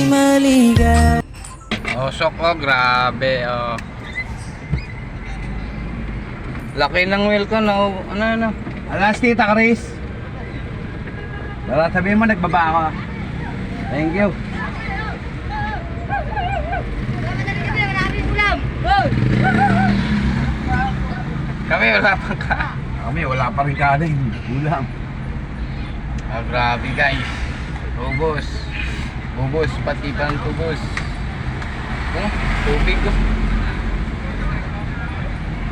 maligaw. Oh, sok, oh, grabe, oh. Laki ng wheel ko, no? Ano? Alas, Tita Chris. Tara, sabihin mo, nagbaba ako. Thank you. Kami, wala pang ka. Kami, wala pa rin kanin. Ulam. Oh, grabe, guys. Ubos, pati pang tubos. Oh, tubig ko.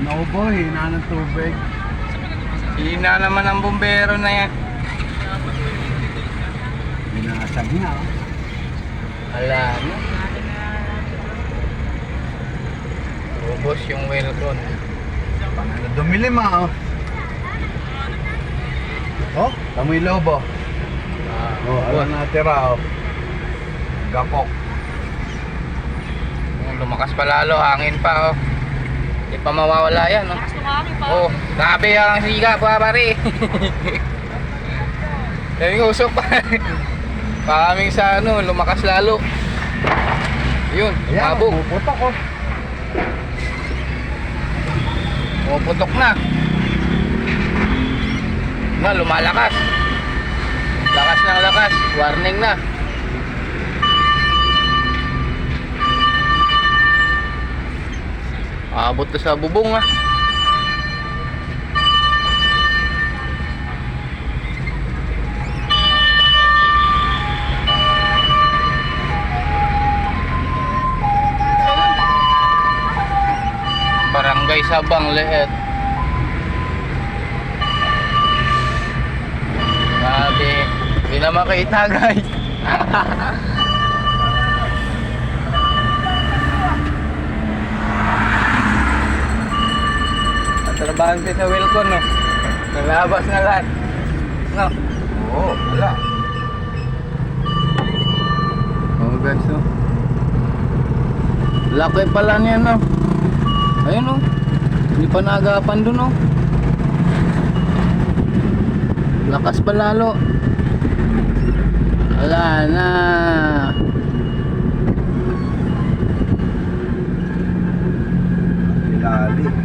No boy, hina ng tubig. Hina naman ang bumbero na yan. Binasag na. Ala, no? Ubos yung wheel ko. Panalo dumilim ah. Oh, tamoy lobo. Oh, alam natira oh. Gapok. Lumakas pa lalo, hangin pa, oh. Hindi pa mawawala yan, oh. Oh, grabe ang siga pa, pare. Yung usok pa. Pakaming sa ano, lumakas lalo. Yun, mabog. Puputok oh. Puputok na. Na, lumalakas. Lakas ng lakas. Warning na. Abot na sa bubong, ah. Barangay Sabang Leet. Grabe, hindi na makita, guys. Trabahan kayo sa wheel ko, no? Nalabas na lahat, no? Oo, wala. Oh, guys, no? Laki pala niyan, no? Ayun, no? Hindi pa naagapan dun, no? Lakas pa lalo. Wala na. Ilalim.